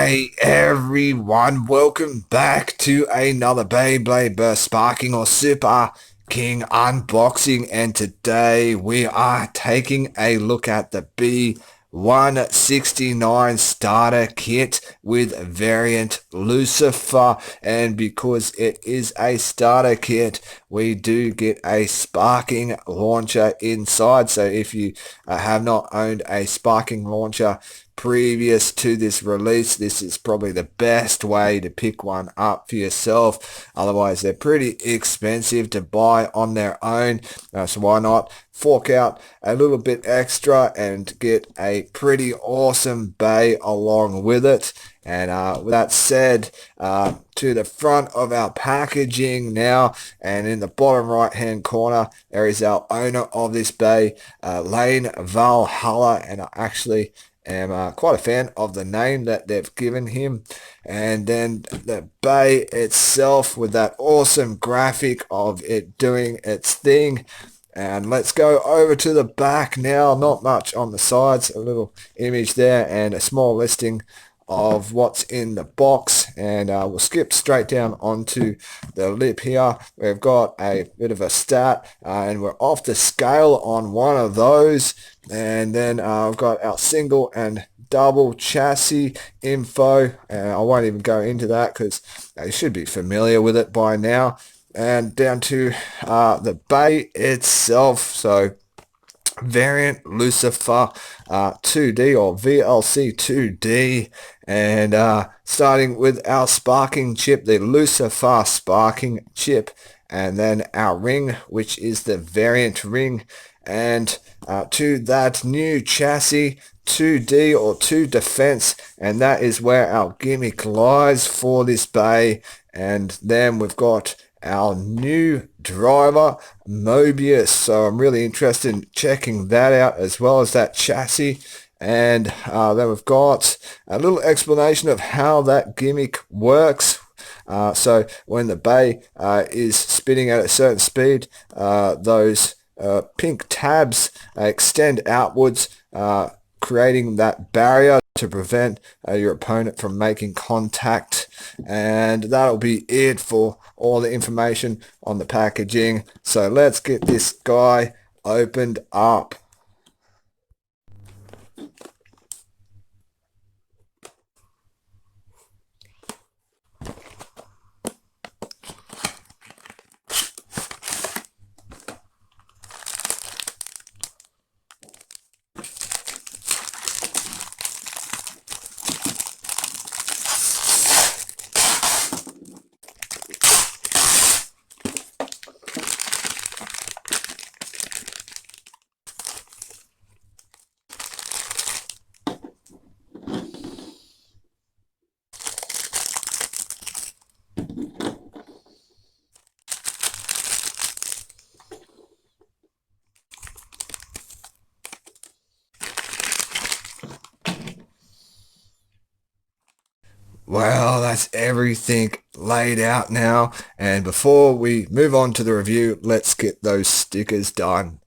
G'day everyone, welcome back to another Beyblade Burst Sparking or Super King unboxing, and today we are taking a look at the B169 starter kit with variant Lucifer. And because it is a starter kit, we do get a sparking launcher inside. So if you have not owned a sparking launcher previous to this release, this is probably the best way to pick one up for yourself. Otherwise, they're pretty expensive to buy on their own, so why not fork out a little bit extra and get a pretty awesome bay along with it. And with that said, to the front of our packaging now, and in the bottom right hand corner there is our owner of this bay, Lane Valhalla, and I actually am quite a fan of the name that they've given him. And then the bay itself with that awesome graphic of it doing its thing. And let's go over to the back now. Not much on the sides, a little image there and a small listing of what's in the box. And we'll skip straight down onto the lip here. We've got a bit of a stat, and we're off the scale on one of those. And then I've got our single and double chassis info, and I won't even go into that because you should be familiar with it by now. And down to the bay itself. So variant Lucifer 2D or VLC 2D, and starting with our sparking chip, the Lucifer sparking chip, and then our ring, which is the variant ring, and to that new chassis 2D or 2 defense, and that is where our gimmick lies for this bay. And then we've got our new driver Mobius, so I'm really interested in checking that out, as well as that chassis. And then we've got a little explanation of how that gimmick works. So when the bay is spinning at a certain speed, those pink tabs extend outwards, creating that barrier to prevent your opponent from making contact. And that'll be it for all the information on the packaging. So let's get this guy opened up. Well, that's everything laid out now, and before we move on to the review, let's get those stickers done.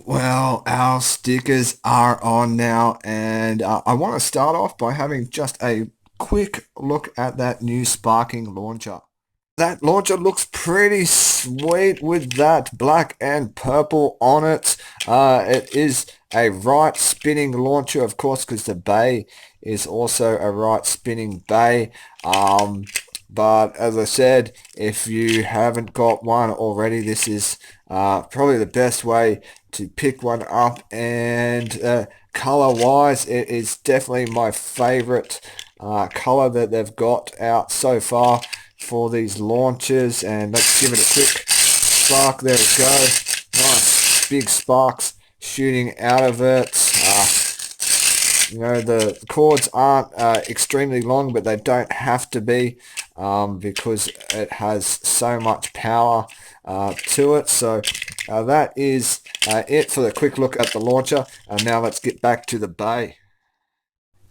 Well, our stickers are on now, and I want to start off by having just a quick look at that new sparking launcher. That launcher looks pretty sweet with that black and purple on it. It is a right spinning launcher, of course, because the bay is also a right spinning bay. But as I said, if you haven't got one already, this is probably the best way to pick one up. And color wise, it is definitely my favorite color that they've got out so far for these launchers, and let's give it a quick spark. There we go. Nice big sparks shooting out of it. The cords aren't extremely long, but they don't have to be because it has so much power to it. So that is it for the quick look at the launcher. Now let's get back to the bay.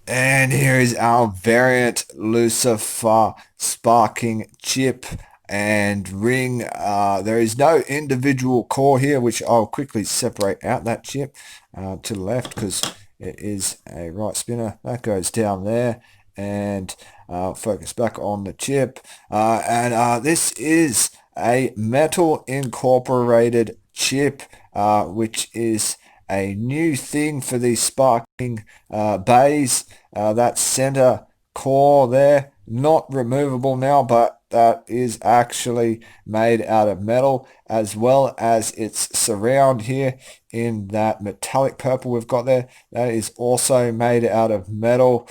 And here is our variant Lucifer sparking chip and ring. There is no individual core here, which I'll quickly separate out that chip to the left because it is a right spinner. That goes down there, and focus back on the chip. This is a metal incorporated chip, which is a new thing for these sparking bays. That center core there, not removable now, but that is actually made out of metal, as well as its surround here in that metallic purple we've got there. That is also made out of metal.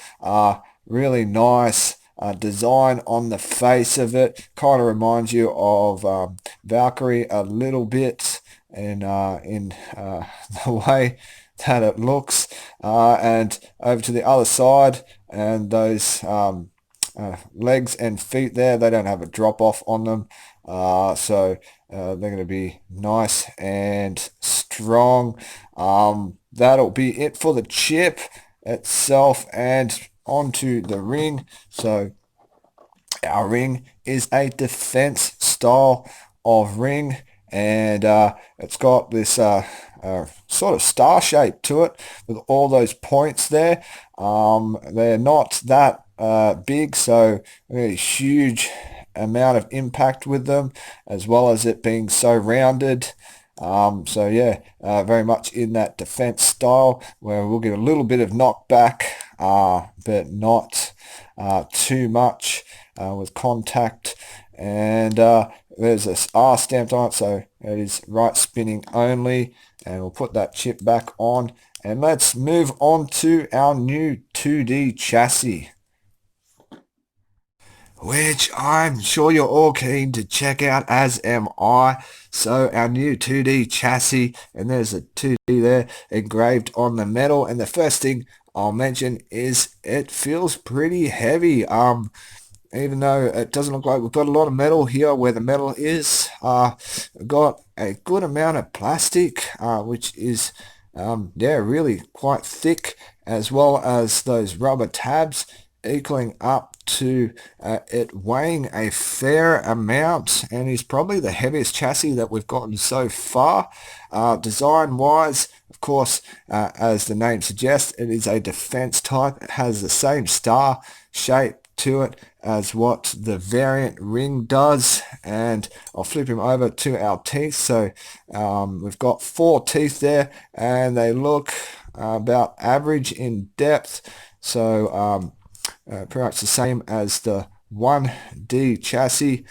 Really nice design on the face of it. Kind of reminds you of Valkyrie a little bit in the way that it looks. And over to the other side, and those legs and feet there, they don't have a drop off on them, so they're going to be nice and strong. That'll be it for the chip itself, and onto the ring. So our ring is a defense style of ring, and it's got this sort of star shape to it with all those points there. They're not that big, so a huge amount of impact with them, as well as it being so rounded. So yeah, very much in that defense style where we'll get a little bit of knockback, but not too much with contact. And there's this R stamped on it, so it is right spinning only. And we'll put that chip back on, and let's move on to our new 2D chassis, which I'm sure you're all keen to check out, as am I. So our new 2D chassis, and there's a 2D there engraved on the metal, and the first thing I'll mention is it feels pretty heavy. Even though it doesn't look like we've got a lot of metal here where the metal is, we've got a good amount of plastic, which is really quite thick, as well as those rubber tabs equaling up to it weighing a fair amount, and is probably the heaviest chassis that we've gotten so far. Design wise, of course, as the name suggests, it is a defense type. It has the same star shape to it as what the variant ring does, and I'll flip him over to our teeth. So we've got 4 teeth there, and they look about average in depth, so pretty much the same as the 1D chassis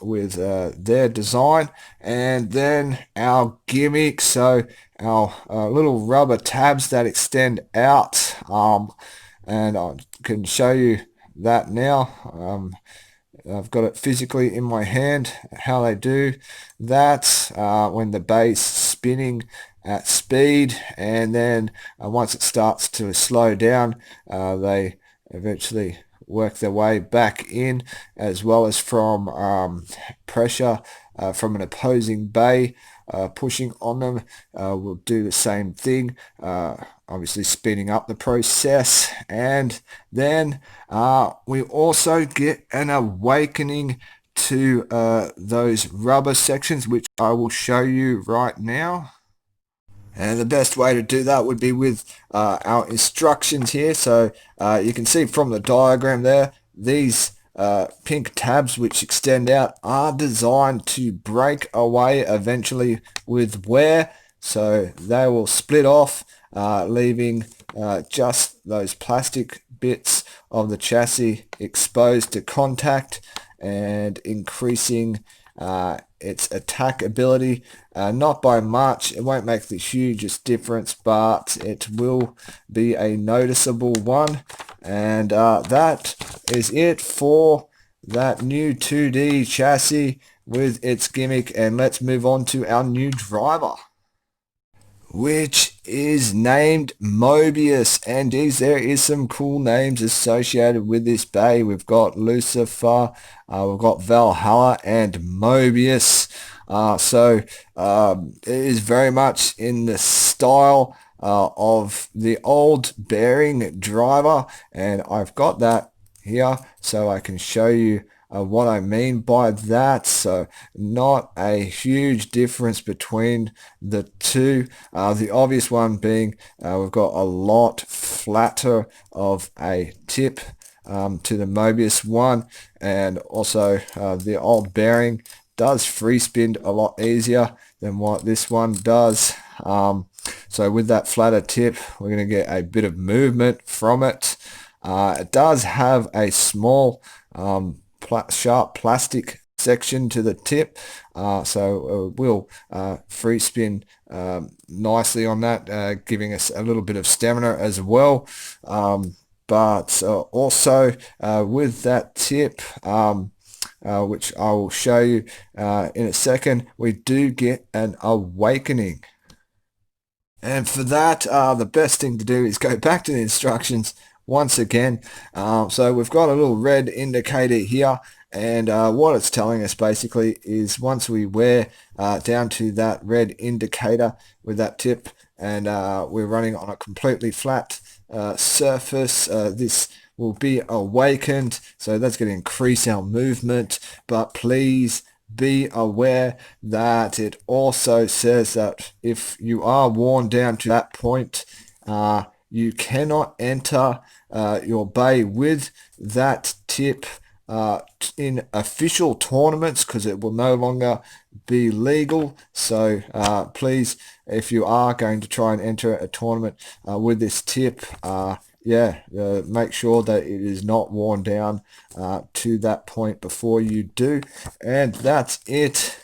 with their design. And then our gimmick, so our little rubber tabs that extend out, and I can show you that now. I've got it physically in my hand, how they do that when the bass spinning at speed, and then once it starts to slow down, they eventually work their way back in, as well as from pressure from an opposing bay pushing on them will do the same thing, obviously speeding up the process. And then we also get an awakening to those rubber sections, which I will show you right now. And the best way to do that would be with our instructions here. So you can see from the diagram there, these pink tabs which extend out are designed to break away eventually with wear. So they will split off, leaving just those plastic bits of the chassis exposed to contact, and increasing its attack ability, not by much. It won't make the hugest difference, but it will be a noticeable one. And that is it for that new 2D chassis with its gimmick, and let's move on to our new driver, which is named Mobius. And there is some cool names associated with this bay. We've got Lucifer, we've got Valhalla, and Mobius. It is very much in the style of the old bearing driver, and I've got that here so I can show you what I mean by that. So not a huge difference between the two. The obvious one being we've got a lot flatter of a tip to the Mobius one, and also the old bearing does free spin a lot easier than what this one does. So with that flatter tip, we're going to get a bit of movement from it. It does have a small sharp plastic section to the tip, so we'll free spin nicely on that, giving us a little bit of stamina as well. But also with that tip, which I will show you in a second, we do get an awakening. And for that, the best thing to do is go back to the instructions once again. So we've got a little red indicator here, and what it's telling us basically is once we wear down to that red indicator with that tip, and we're running on a completely flat surface, this will be awakened. So that's going to increase our movement, but please be aware that it also says that if you are worn down to that point, you cannot enter your bay with that tip in official tournaments, because it will no longer be legal. So please, if you are going to try and enter a tournament with this tip, make sure that it is not worn down to that point before you do. And that's it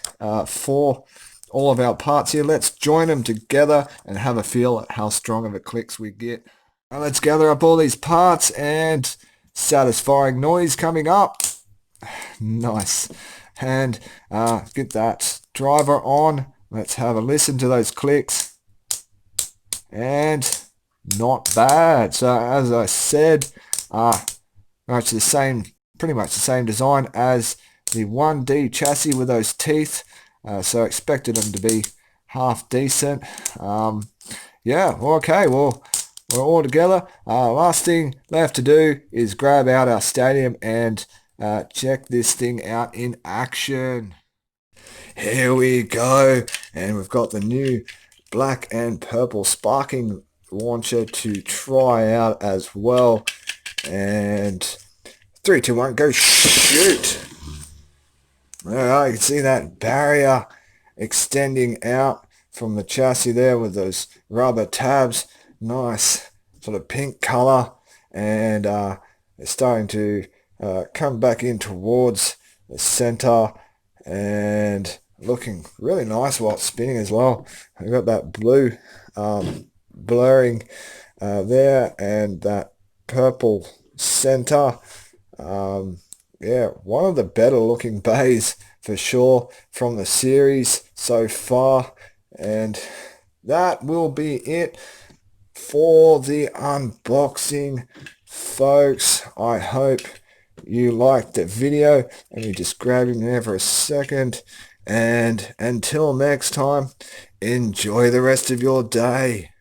for all of our parts here. Let's join them together and have a feel at how strong of a clicks we get. Now let's gather up all these parts, and satisfying noise coming up. Nice. And get that driver on. Let's have a listen to those clicks. And not bad. So as I said, pretty much the same design as the 1D chassis with those teeth. So I expected them to be half decent. Okay, well, we're all together. Last thing left to do is grab out our stadium and check this thing out in action. Here we go, and we've got the new black and purple sparking launcher to try out as well. And 3, 2, 1, go shoot. Alright, you can see that barrier extending out from the chassis there with those rubber tabs. Nice sort of pink color, and it's starting to come back in towards the center and looking really nice while spinning as well. I've got that blue blurring there, and that purple center. One of the better looking bays for sure from the series so far. And that will be it for the unboxing, folks. I hope you liked the video. Let me just grab him there for a second, and until next time, enjoy the rest of your day.